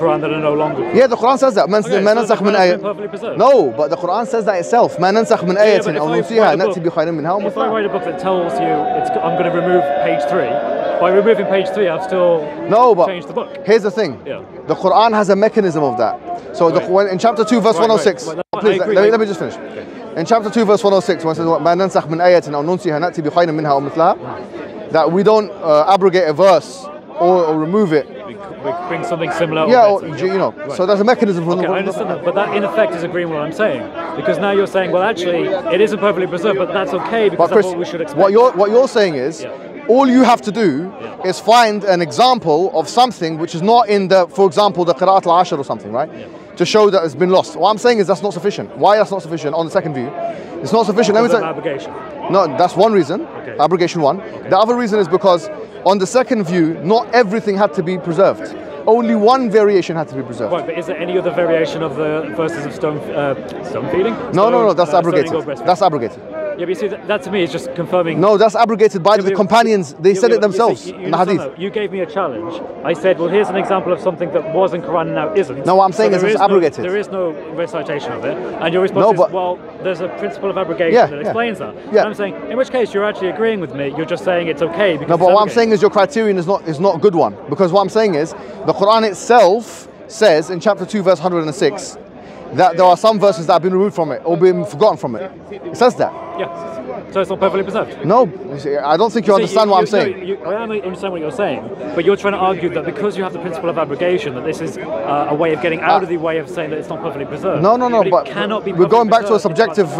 Quran that are no longer. Yeah, the Quran says that. Perfectly preserved. No, but the Quran says that itself. If I write a book that tells you I'm going to remove page 3, by removing page 3, I've still changed the book. Here's the thing. Yeah. The Quran has a mechanism of that. So in chapter 2, verse 106. Please, let me just finish. Okay. In chapter 2, verse 106, when it says that we don't abrogate a verse or remove it. We bring something similar. Yeah, so there's a mechanism for I understand that, but that in effect is agreeing with what I'm saying. Because now you're saying, well, actually, it isn't perfectly preserved, but that's okay because Chris, that's what we should expect. What you're saying is, all you have to do is find an example of something which is not in for example, the Qira'at al-Ashr or something, right? Yeah. To show that it's been lost. What I'm saying is that's not sufficient. Why that's not sufficient on the second view? It's not sufficient. Let me tell you. Abrogation. No, that's one reason. Okay. Abrogation one. Okay. The other reason is because on the second view, not everything had to be preserved. Only one variation had to be preserved. Right, but is there any other variation of the verses of stone feeding? No, that's abrogated. That's abrogated. Yeah, but you see, that to me is just confirming. No, that's abrogated by the companions. They said it themselves in the hadith. You gave me a challenge. I said, well, here's an example of something that was in Quran and now isn't. No, what I'm saying is it's abrogated. There is no recitation of it. And your response is, well, there's a principle of abrogation that explains that. Yeah. And I'm saying, in which case you're actually agreeing with me. You're just saying it's okay. Because no, but what I'm saying is your criterion is not a good one. Because what I'm saying is the Quran itself says in chapter 2, verse 106, that there are some verses that have been removed from it or been forgotten from it. It says that. Yeah. So it's not perfectly preserved? No, I don't think you understand what I'm saying. I understand what you're saying, but you're trying to argue that because you have the principle of abrogation, that this is a way of getting out of the way of saying that it's not perfectly preserved. No, but it cannot be. We're going back to a subjective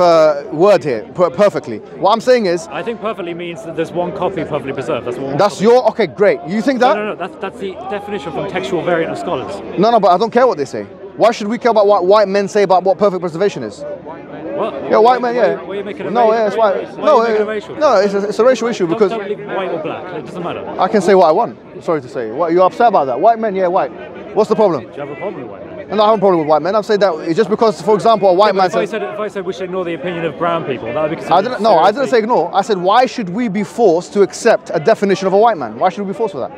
word here, perfectly. What I'm saying is... I think perfectly means that there's one copy perfectly preserved. Okay, great. You think that? No, that's the definition from textual variant of scholars. No, but I don't care what they say. Why should we care about what white men say about what perfect preservation is? What? Yeah, white men, yeah. Why are you making a it's white. It's a racial issue because... Don't leave white or black, it doesn't matter. I can say what I want, sorry to say. What, you're upset about that? White men, yeah, white. What's the problem? Do you have a problem with white men? No, I have a problem with white men. I'm saying that it's just because, for example, a white man says... If I said we should ignore the opinion of brown people, that would be considered... I didn't say ignore. I said, why should we be forced to accept a definition of a white man? Why should we be forced for that?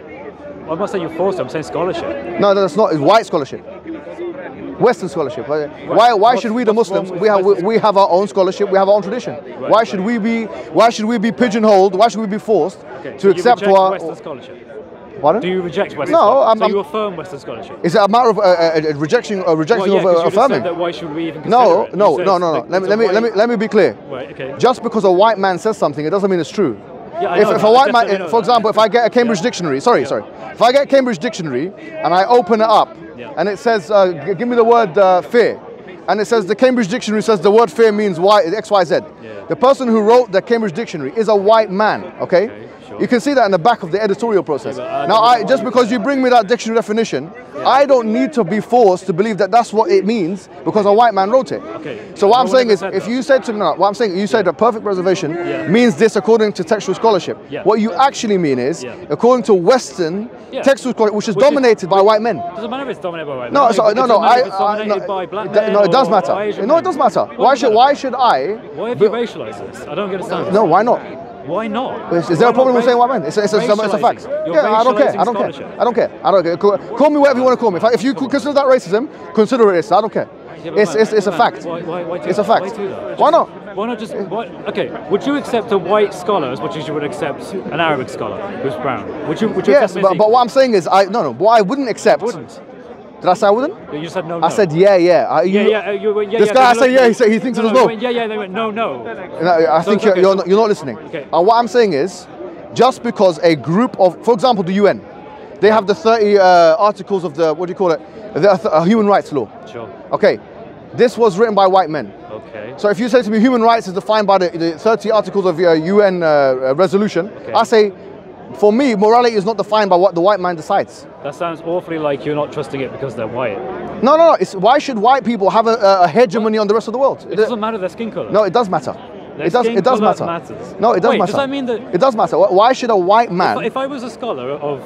I'm not saying you're forced, I'm saying scholarship. No, that's not. It's white scholarship. Western scholarship. Why should we, the Muslims, we have our own scholarship, we have our own tradition. Right. Why should we be pigeonholed? Why should we be forced to accept our Western scholarship? Pardon? Do you reject Western scholarship? So you affirm Western scholarship? Is it a matter of rejection of affirming? That why should we even consider it? No. Let me be clear. Right, okay. Just because a white man says something, it doesnman mean it's true. Yeah, if a white man, for example, if I get a Cambridge dictionary, if I get a Cambridge dictionary and I open it up and it says, give me the word fear, and it says the Cambridge dictionary says the word fear means X, Y, Z. Yeah. The person who wrote the Cambridge dictionary is a white man, okay? Sure. You can see that in the back of the editorial process. Now, just because you bring me that dictionary definition, I don't need to be forced to believe that that's what it means because a white man wrote it. Okay. So what I'm saying is, if you said to me, what I'm saying, you said that perfect preservation means this according to textual scholarship. Yeah. What you actually mean is, according to Western textual scholarship, which is dominated by white men. Doesn't matter if it's dominated by white men. No, it's dominated by black men. No, it does matter. No, it does matter. Why should I? Why have you racialized this? I don't understand. No, why not? Why not? Is there a problem with saying white men? It's a fact. Yeah, I don't care. Call me whatever you want to call me. If you consider that racism, consider it. I don't care. It's a fact. It's a fact. Why not? Why not just... Okay, would you accept a white scholar as much as you would accept an Arabic scholar who's brown? Would you yes, but what I'm saying is, what I wouldn't accept... Did I say I wouldn't? You said no. I said yeah. This guy, I said yeah. He thinks it was no. Yeah. They went no. I think you're not listening. Okay. What I'm saying is, just because a group of, for example, the UN, they have the 30 articles of the the human rights law. Sure. Okay. This was written by white men. Okay. So if you say to me human rights is defined by the 30 articles of UN resolution, I say, for me, morality is not defined by what the white man decides. That sounds awfully like you're not trusting it because they're white. No. Why should white people have a hegemony on the rest of the world? It doesn't matter their skin color. No, it does matter. It does matter. Matters. No, it does matter. Does that mean that... It does matter. Why should a white man... If I was a scholar of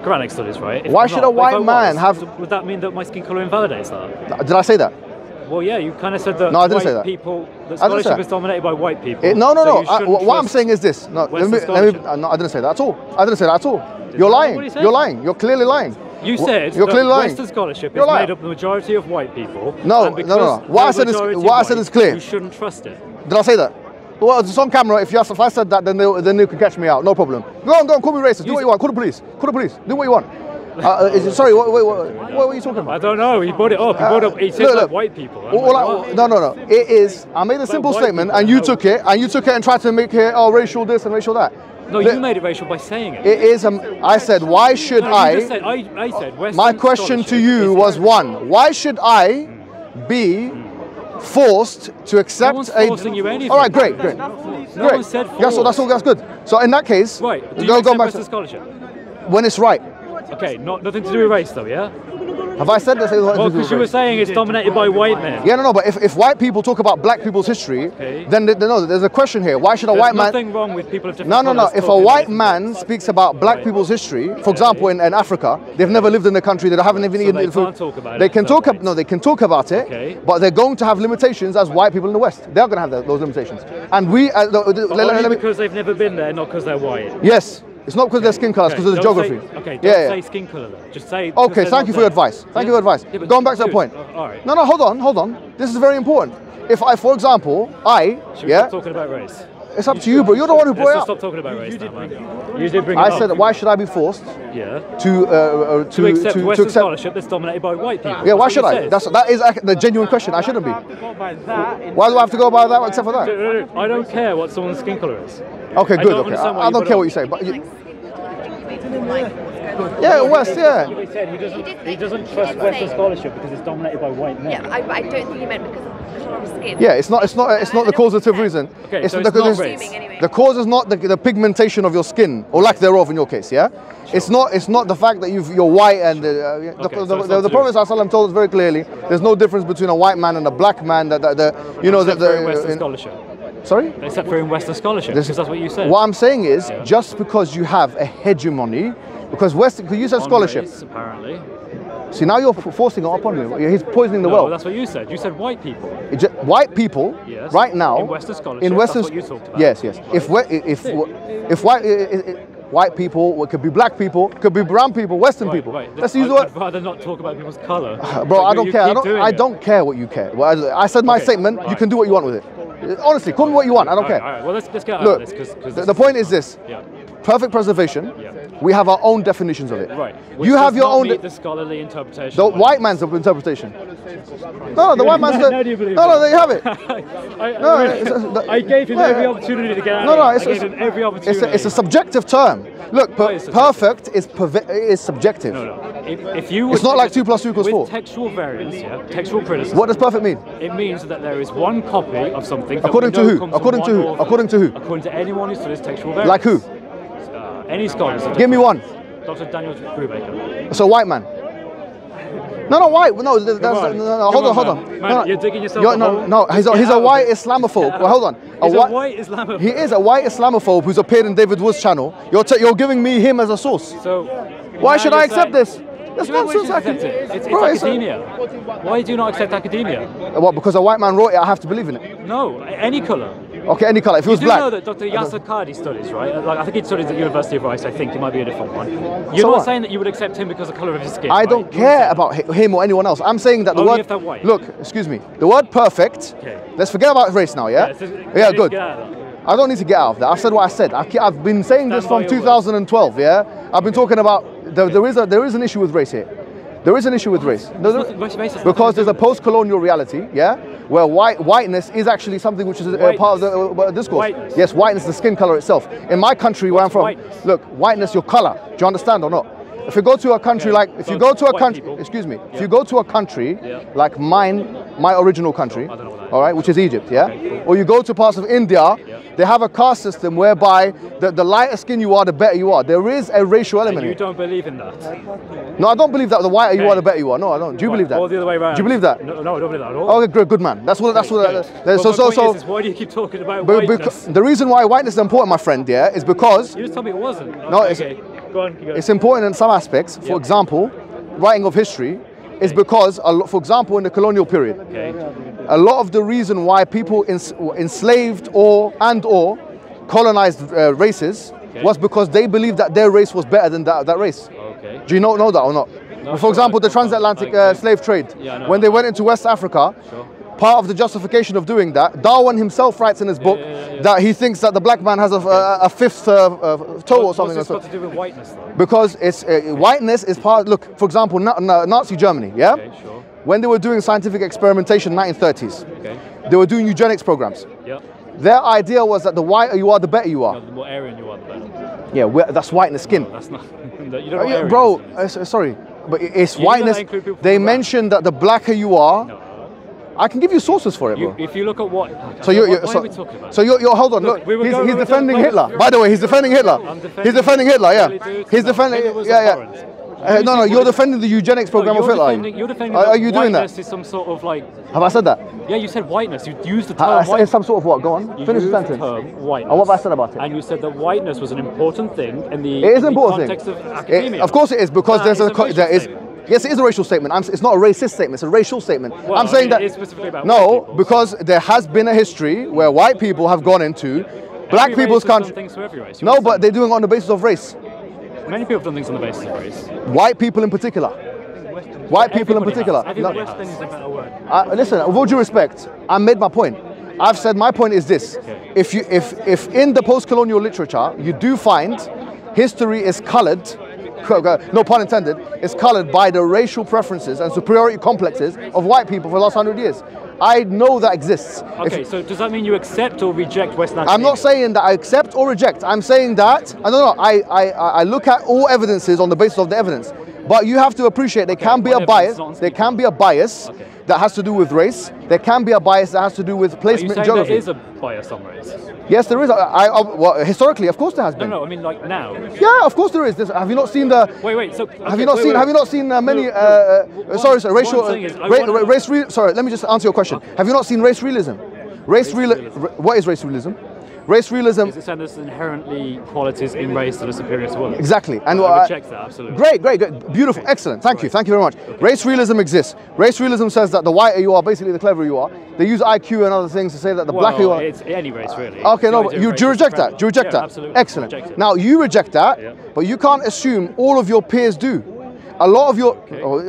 Quranic studies, right? Why should a white man have... Would that mean that my skin color invalidates that? Did I say that? Well, yeah, you kind of said that. No, I didn't say that. That scholarship is dominated by white people. No. What I'm saying is this. No, I didn't say that at all. You're lying. You're lying. You're clearly lying. You said you're clearly lying. Western scholarship is made up of the majority of white people. No. What I said is clear. You shouldn't trust it. Did I say that? Well, it's on camera. If I said that, then they can catch me out. No problem. Go on, call me racist. Do what you want. Call the police. Do what you want. Sorry, what were you talking about? I don't know. He brought it up. He said like white people. No. It is. I made a simple statement, and you took it, and tried to make it racial this and racial that. No, you made it racial by saying it. It is. I said, why should I said Western my question to you was one. Why should I be forced to accept no one's forcing you anything. All right, great. No one said forced. That's good. So in that case, right. Do you accept Western scholarship? When it's right. Okay, nothing to do with race though, yeah? Have I said this? Well, because you were saying it's dominated by white men. Yeah, no, but if white people talk about black people's history, then there's a question here. Why should a white man... There's nothing wrong with people of different colours. No. If a white man speaks about black people's history, for example, in Africa, they've never lived in the country, they haven't even eaten the food. Can't talk about it. They can talk about it, but they're going to have limitations as white people in the West. They're going to have those limitations. And we... because they've never been there, not because they're white. Yes. It's not because of their skin colour, it's because of the geography. Don't say skin colour then. Just say... Okay, thank you for your advice. Thank you for your advice. Yeah, going back to that point. All right. No, hold on. This is very important. If I, for example, Should we stop talking about race? It's up to you, bro. You're the one who brought it up. Stop talking about race now, man. You did bring it up. I said, why should I be forced to accept Western scholarship that's dominated by white people? Yeah, why should I? That is the genuine question. I shouldn't be. Why do I have to go by that except for that? I don't care what someone's skin colour is. Okay, good. Okay, I don't care what you say, but... Yeah, West, yeah. He doesn't trust Western scholarship because it's dominated by white men. Yeah, I don't think he meant because of colour of skin. Yeah, it's not the causative reason. Okay, so it's not race. The cause is not the pigmentation of your skin, or lack thereof in your case, yeah? Sure. It's not the fact that you're white and the Prophet ﷺ told us very clearly, there's no difference between a white man and a black man. Western scholarship. Sorry? Except for in Western scholarship, because that's what you said. What I'm saying is, just because you have a hegemony, because you said scholarship. Race, apparently. See, now you're forcing it upon me. He's poisoning the well. That's what you said. You said white people. White people, right now, in Western scholarship, that's what you talked about. Yes. If white people, it could be black people, it could be brown people, Western people. Right. Let's use the word. I'd rather not talk about people's colour. Bro, I don't care. I don't care what you care. I said my statement. You can do what you want with it. Honestly, call me what you want. I don't care. All right. Well, let's get out of this. Because the point is this. Yeah. Perfect preservation. Yeah. We have our own definitions of it. Right. You have your own. The scholarly interpretation. The white man's interpretation. No, the white man's. No, do you believe no, there you have it. I gave him every opportunity to get out. I gave him every opportunity. It's a subjective term. Look, perfect is subjective. No. It's not like 2 + 2 = 4. With textual variance, textual criticism. What does perfect mean? It means that there is one copy of something. According to who? According to who? According to who? According to anyone who studies textual variance. Like who? Any scholars. Give me one. Dr. Daniel Brubaker. So white man. No, white. No, hold on. Man, you're digging yourself. No. He's a white Islamophobe. Well, hold on. He's a white Islamophobe. He is a white Islamophobe who's appeared in David Wood's channel. You're giving me him as a source. So why should I accept this? That's nonsense. It's academia. Why do you not accept academia? What? Because a white man wrote it, I have to believe in it. No, any colour. Okay, any colour. If it was black. You know that Dr. Jazak Allah Khair studies, right? I think he studies at the University of Rice. I think it might be a different one. You're not saying that you would accept him because of the colour of his skin. I don't care about him or anyone else. I'm saying that the word. If they're white. Look, excuse me. The word perfect. Okay. Let's forget about race now. Yeah. Yeah, good. I don't need to get out of that. I've said what I said. I've been saying this from 2012. Yeah. I've been talking about there is an issue with race here. There is an issue with race. Because there's a post-colonial reality, yeah, where whiteness is actually something which is part of the discourse. Whiteness. Yes, whiteness, the skin color itself. In my country where I'm from, look, whiteness, your color. Do you understand or not? If you go to a country like, if you go to a country, excuse me, if you go to a country like my original country, all right, which is Egypt, yeah, or you go to parts of India, they have a caste system whereby the lighter skin you are, the better you are. There is a racial element. And you don't believe in that? No, I don't believe that the whiter you are, the better you are. No, I don't. Do you believe that? Or the other way around. Do you believe that? No, I don't believe that at all. Okay, good man. That's what. So why do you keep talking about whiteness? The reason why whiteness is important, my friend, yeah, is because. You just told me it wasn't. No, go on. It's important in some aspects. For example, writing of history is because, for example, in the colonial period, a lot of the reason why people enslaved or colonized races was because they believed that their race was better than that race. Okay. Do you not know that or not? For example, the transatlantic slave trade. When they went into West Africa, part of the justification of doing that, Darwin himself writes in his book that he thinks that the black man has a fifth toe or something. What's this got to do with whiteness, though? Because it's whiteness is part. Look, for example, Nazi Germany. Yeah. Okay, sure. When they were doing scientific experimentation in the 1930s, they were doing eugenics programs. Yeah. Their idea was that the whiter you are, the better you are. No, the more Aryan you are, the better. Yeah, that's white in the skin. No, that's not. You don't know bro, sorry, but it's whiteness. They mentioned that the blacker you are. No. I can give you sources for it, bro. If you look at what. So why are we talking about? So you're hold on. Look, he's defending Hitler. By the way, he's defending Hitler. He's defending Hitler. Yeah. He's defending. Yeah. No, you're defending the eugenics program of Hitler. You're defending are you doing that? Is some sort of like. Have I said that? Yeah, you said whiteness. You used the term whiteness. It's some sort of what? Go on. Finish the sentence. The term whiteness. What have I said about it? And you said that whiteness was an important thing in the, context of academia. Of course it is, because there is. Yes, it is a racial statement. It's not a racist statement. It's a racial statement. Well, I'm saying that. It is specifically about white people, because there has been a history where white people have gone into black people's country. No, but they're doing it on the basis of race. Many people have done things on the basis of race. White people in particular. White people in particular. Listen, with all due respect, I made my point. I've said my point is this: if in the post-colonial literature you do find history is coloured, no pun intended, is coloured by the racial preferences and superiority complexes of white people for the last 100 years. I know that exists. Okay, so does that mean you accept or reject Western academia? I'm not saying that I accept or reject. I'm saying that I look at all evidences on the basis of the evidence. But you have to appreciate there can be a bias. There can be a bias that has to do with race. There can be a bias that has to do with placement geography. There is a bias on race. Yes, there is. Well, historically, of course, there has been. No, I mean like now. Yeah, of course there is. Have you not seen the? Wait. So have you not seen many? Sorry, racial. Sorry, let me just answer your question. Have you not seen race realism? What is race realism? Race realism is saying there's inherently qualities in race that are superior to others. Exactly, and I reject that absolutely. Great, beautiful, excellent. Thank you very much. Okay. Race realism exists. Race realism says that the whiter you are, basically the cleverer you are. They use IQ and other things to say that the blacker you are. It's any race really. Okay, no, but do you reject that? Do you reject that? Absolutely. Excellent. Now you reject that, but you can't assume all of your peers do. A lot of your,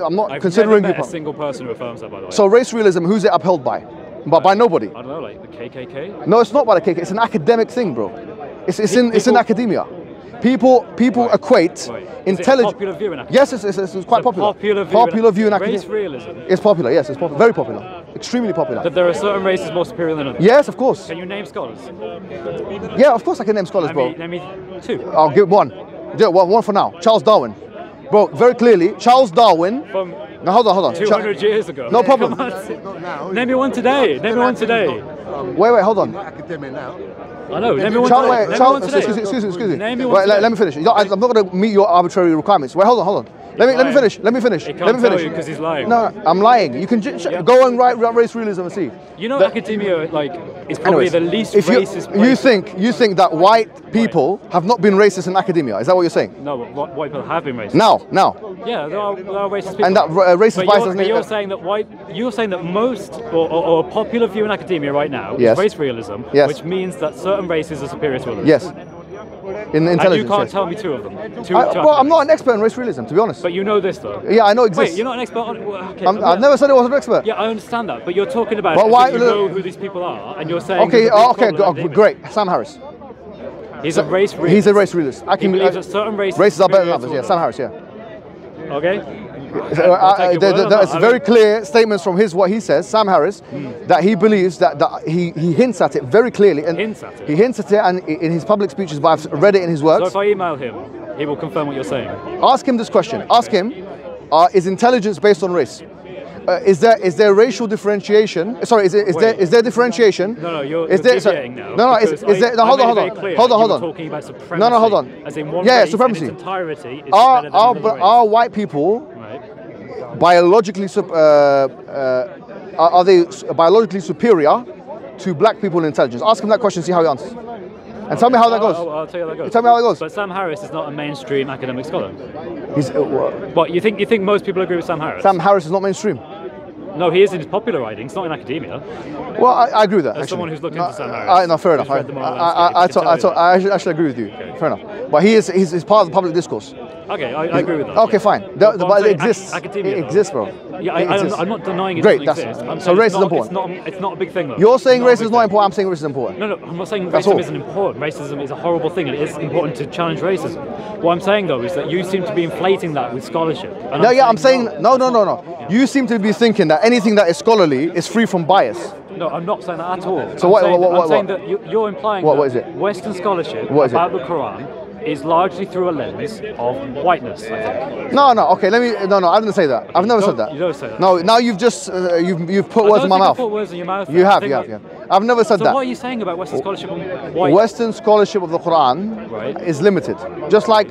I'm not considering you. I've never met a single person who affirms that, by the way. So race realism, who's it upheld by? But by nobody. I don't know, like the KKK? No, it's not by the KKK. It's an academic thing, bro. It's in academia. People equate intelligence. Is it a popular view in academia? Yes, it's quite popular. Popular view in academia. Race realism? It's popular, yes, it's popular. Very popular. Extremely popular. That there are certain races more superior than others? Yes, of course. Can you name scholars? Yeah, of course I can name scholars, bro. Name me two. I'll give one. Yeah, one for now. Charles Darwin. Bro, very clearly, Charles Darwin. Now hold on. 200 years ago. No problem. Name me one today. Wait, hold on. I know. Name me one today. Excuse me. Let me finish. I'm not going to meet your arbitrary requirements. Wait, hold on. Let me finish. He can't tell you because he's lying. No, I'm lying. You can go and write race realism and see. You know, academia is probably the least racist place. You think that white people have not been racist in academia? Is that what you're saying? No, but white people have been racist. Now. Yeah, there are racist people. And that racist bias. But you're saying that most or a popular view in academia right now is race realism, which means that certain races are superior to others. Yes. In intelligence. And you can't tell me two of them. Well, I'm not an expert in race realism, to be honest. But you know this, though. Yeah, I know it exists. Wait, you're not an expert on it? Well, okay, I've never said I was an expert. Yeah, I understand that, but you're talking about you know who these people are, and you're saying... Okay, great. Sam Harris. He's a race realist. He's a race realist. He believes that certain races are better than others. Yeah, Sam Harris, yeah. Okay. It's very clear statements from what he says, Sam Harris, that he believes that he hints at it very clearly. And he hints at it and in his public speeches, but I've read it in his works. So if I email him, he will confirm what you're saying. Ask him this question. Ask him, is intelligence based on race? Is there racial differentiation? Sorry, is there differentiation? No, you're deviating now. Hold on. Talking about supremacy. No, hold on. As in one race supremacy. In its entirety is better than another race. Are white people biologically are they biologically superior to black people in intelligence? Ask him that question, see how he answers. And tell me how that goes. I'll tell you how that goes. Tell me how that goes. But Sam Harris is not a mainstream academic scholar. He's what? You think most people agree with Sam Harris? Sam Harris is not mainstream. No, he is in his popular writings, not in academia. Well, I agree with that. As actually. someone who's looked into some areas. No, fair enough. I actually agree with you. Okay. Fair enough. But he's part of the public discourse. Okay, I agree with that. Okay, fine. But it exists. Academia, it exists, bro. Yeah, I'm not denying it Great, doesn't exist. So race is important. It's not a big thing, though. You're saying race is not important, I'm saying race is important. No, I'm not saying racism isn't important. Racism is a horrible thing, and it is important to challenge racism. What I'm saying, though, is that you seem to be inflating that with scholarship. I'm saying no. Yeah. You seem to be thinking that anything that is scholarly is free from bias. No, I'm not saying that at all. So I'm saying that you're implying what that is it? Western scholarship about the Quran is largely through a lens of whiteness, I think. No, okay, I didn't say that. I've never said that. You don't say that. No, now you've just, you've put words in my mouth. I put words in your mouth. You have. I've never said that. So what are you saying about Western scholarship on white? Western scholarship of the Quran is limited. Just like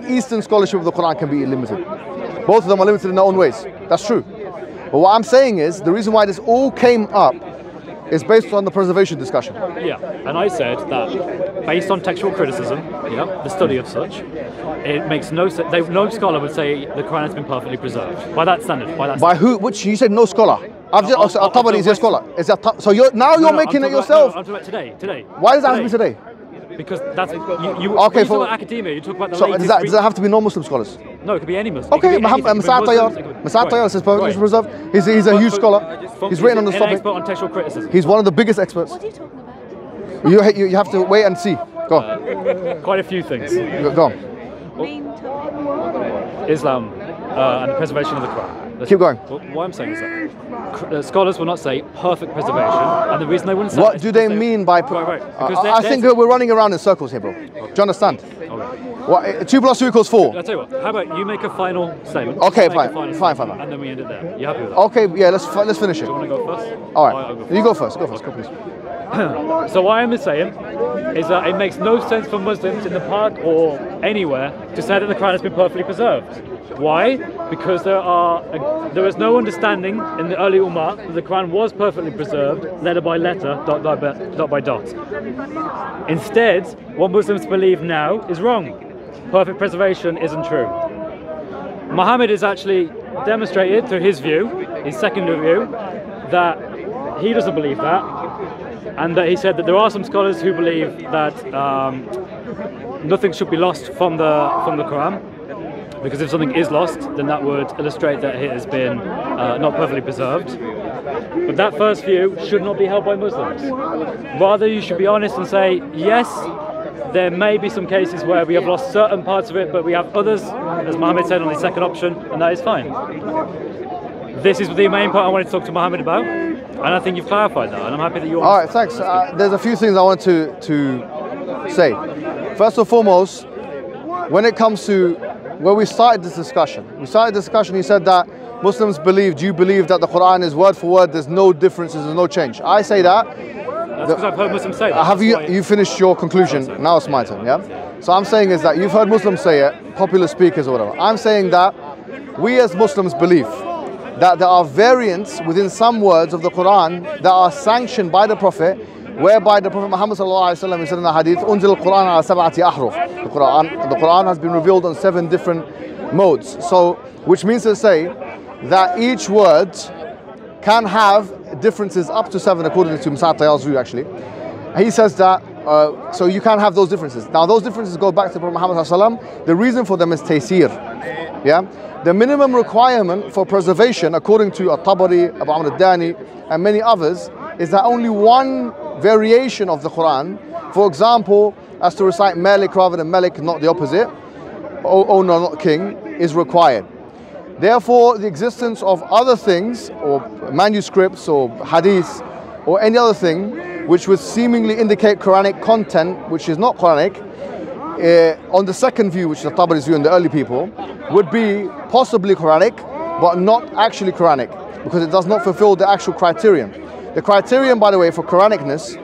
Eastern scholarship of the Quran can be limited. Both of them are limited in their own ways. That's true. But what I'm saying is, the reason why this all came up is based on the preservation discussion. Yeah, and I said that based on textual criticism, the study of such, it makes no sense. No scholar would say the Quran has been perfectly preserved by that standard. By who? Which you said no scholar. Al-Tabari is a scholar. So you're making it yourself. I'm talking about today. Why does that have to be today? Because that's you. Okay, when you talk about academia, you talk about the latest. Does that have to be non-Muslim scholars? No, it could be any Muslim. Okay, Mas'ud Tayyar says perfectly preserved. He's a huge scholar. He's written on this topic. Expert on textual criticism. He's one of the biggest experts. What are you talking about? You have to wait and see. Go on. Quite a few things. Go on. Main topic. Islam and the preservation of the Quran. Keep going. What I'm saying is that scholars will not say perfect preservation, and the reason they wouldn't say what do they mean by? I think we're running around in circles here, bro. Okay. Do you understand? Okay. 2 + 2 = 4. I'll tell you what. How about you make a final statement? Okay, fine. And then we end it there. You happy with that? Okay, yeah. Let's finish it. Do you want to go first? All right. You go first. Go please. So what I'm saying is that it makes no sense for Muslims in the park or anywhere to say that the Quran has been perfectly preserved. Why? Because there was no understanding in the early Ummah that the Quran was perfectly preserved, letter by letter, dot by dot. Instead, what Muslims believe now is wrong. Perfect preservation isn't true. Mohammed has actually demonstrated through his view, his secondary view, that he doesn't believe that. And that he said that there are some scholars who believe that nothing should be lost from the Quran, because if something is lost, then that would illustrate that it has been not perfectly preserved. But that first view should not be held by Muslims. Rather, you should be honest and say, yes, there may be some cases where we have lost certain parts of it, but we have others, as Mohammed said on the second option, and that is fine. This is the main point I wanted to talk to Mohammed about, and I think you've clarified that, and I'm happy that you. All right, thanks. There's a few things I want to say. First and foremost, when it comes to where we started this discussion, you said that Muslims believe. Do you believe that the Quran is word for word? There's no differences. There's no change. I say that. That's because I've heard Muslims say that. Have you finished your conclusion? Now it's my turn. Yeah. So I'm saying is that you've heard Muslims say it, popular speakers or whatever. I'm saying that we as Muslims believe that there are variants within some words of the Quran that are sanctioned by the Prophet, whereby the Prophet Muhammad ﷺ said in the hadith, "Unzil al-Quran ala sab'ati ahruf." The Quran has been revealed on 7 different modes. So, which means to say that each word can have differences up to 7, according to Mas'ud Tayyar's view. Actually, he says that. So you can have those differences. Now, those differences go back to Prophet Muhammad ﷺ. The reason for them is taysir. Yeah. The minimum requirement for preservation, according to At-Tabari, Abu Amr al-Dani, and many others, is that only one variation of the Quran, for example, as to recite Malik rather than Malik, not the opposite, owner, not king, is required. Therefore, the existence of other things, or manuscripts, or hadiths, or any other thing, which would seemingly indicate Quranic content, which is not Quranic, on the second view, which is the Tabari's view and the early people, would be possibly Quranic, but not actually Quranic, because it does not fulfill the actual criterion. The criterion, by the way, for Quranicness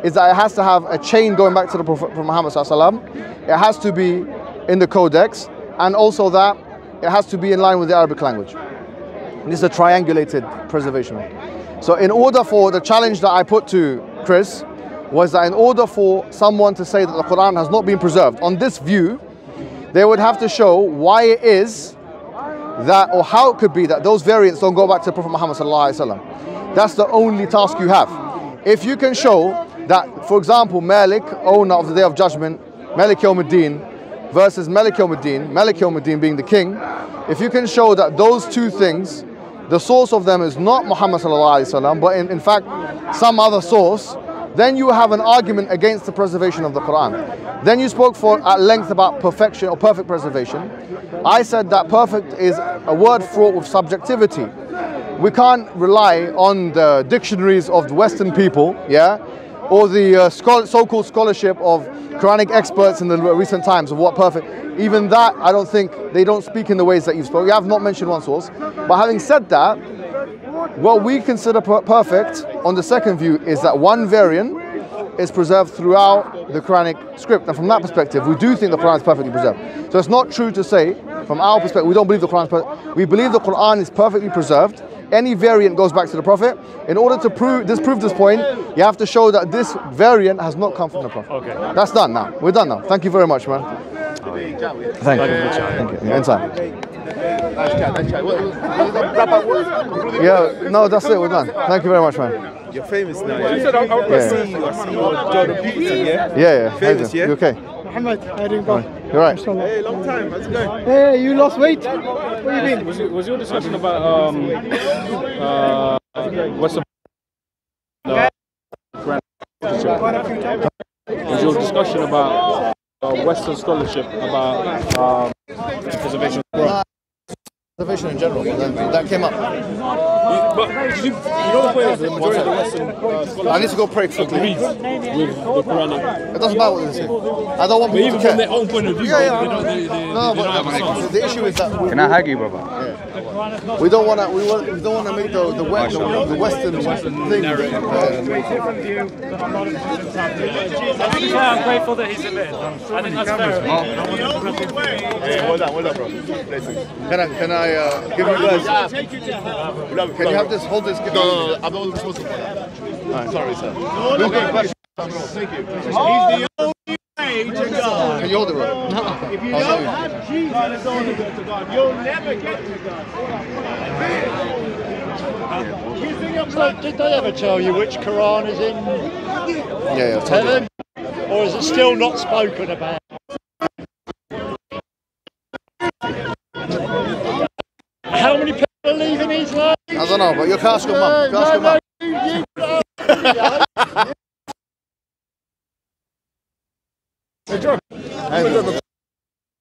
is that it has to have a chain going back to the Prophet Muhammad ﷺ. It has to be in the Codex, and also that it has to be in line with the Arabic language. This is a triangulated preservation. So in order for the challenge that I put to Chris, was that in order for someone to say that the Quran has not been preserved, on this view, they would have to show why it is that, or how it could be that those variants don't go back to Prophet Muhammad sallallahu alaihi wasallam. That's the only task you have. If you can show that, for example, Malik, owner of the Day of Judgment, Malik Yawmuddin, versus Malik Yawmuddin being the king, if you can show that those two things, the source of them is not Muhammad sallallahu alaihi wasallam, but in fact some other source, then you have an argument against the preservation of the Quran. Then you spoke at length about perfection or perfect preservation. I said that perfect is a word fraught with subjectivity. We can't rely on the dictionaries of the Western people, yeah, or the so-called scholarship of Quranic experts in the recent times of what perfect. Even that, I don't think, they don't speak in the ways that you've spoken. You have not mentioned one source. But having said that, what we consider perfect on the second view is that one variant is preserved throughout the Quranic script. And from that perspective, we do think the Quran is perfectly preserved. So it's not true to say, from our perspective, we don't believe the Quran is perfect. We believe the Quran is perfectly preserved. Any variant goes back to the Prophet. In order to prove this point, you have to show that this variant has not come from the Prophet. Okay. That's done now. We're done now. Thank you very much, man. Thank you. Yeah, inside. Yeah, no, that's it. We're done. Thank you very much, man. You're famous now. Yeah? Yeah. I see you on Jordan Peterson, yeah? Yeah. Famous, yeah? You okay? Mohammed, how do you go? You're right. Hey, long time. How's it going? Hey, you lost weight? Where you been? Was your discussion about what's the was your discussion about Western scholarship about preservation of Quran? Preservation in general, that came up. But you know where the majority of the Western I need to go pray quickly. agrees with the Quranic. It doesn't matter what they say. I don't want people Even to from care. their own point of view, Yeah. they No, don't have a but source. the issue is that Can I hug you, brother? we don't want to make the Western thing. I'm grateful that he's admitted. I think that's fair. Hold on, bro. Can I give you words? Can you have this? Hold this. No, I'm not responsible for that. Sorry, sir. Thank you. He's the only way to God. Can you hold it, bro? If you don't have Jesus as the only way to God, you'll never get to God. So, did they ever tell you which Quran is in Yeah. heaven? Or is it still not spoken about? How many people are leaving Islam? I don't know, but you can ask your mum. You can ask your mum.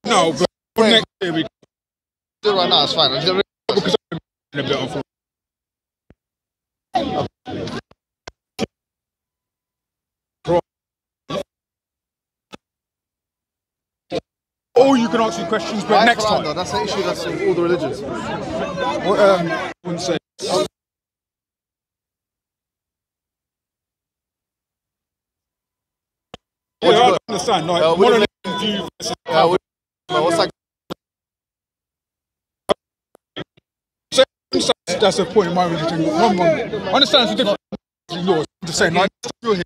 No, but next year we Do it right now. It's fine. because I'm a bit on. Or you can ask me questions, but next time. Though, that's the issue. That's in all the religions. Wouldn't say. Yeah, I understand. Like, monolithic view versus What's that? that's the point in my religion. One. I understand it's different than yours. I'm just saying, like, you're here.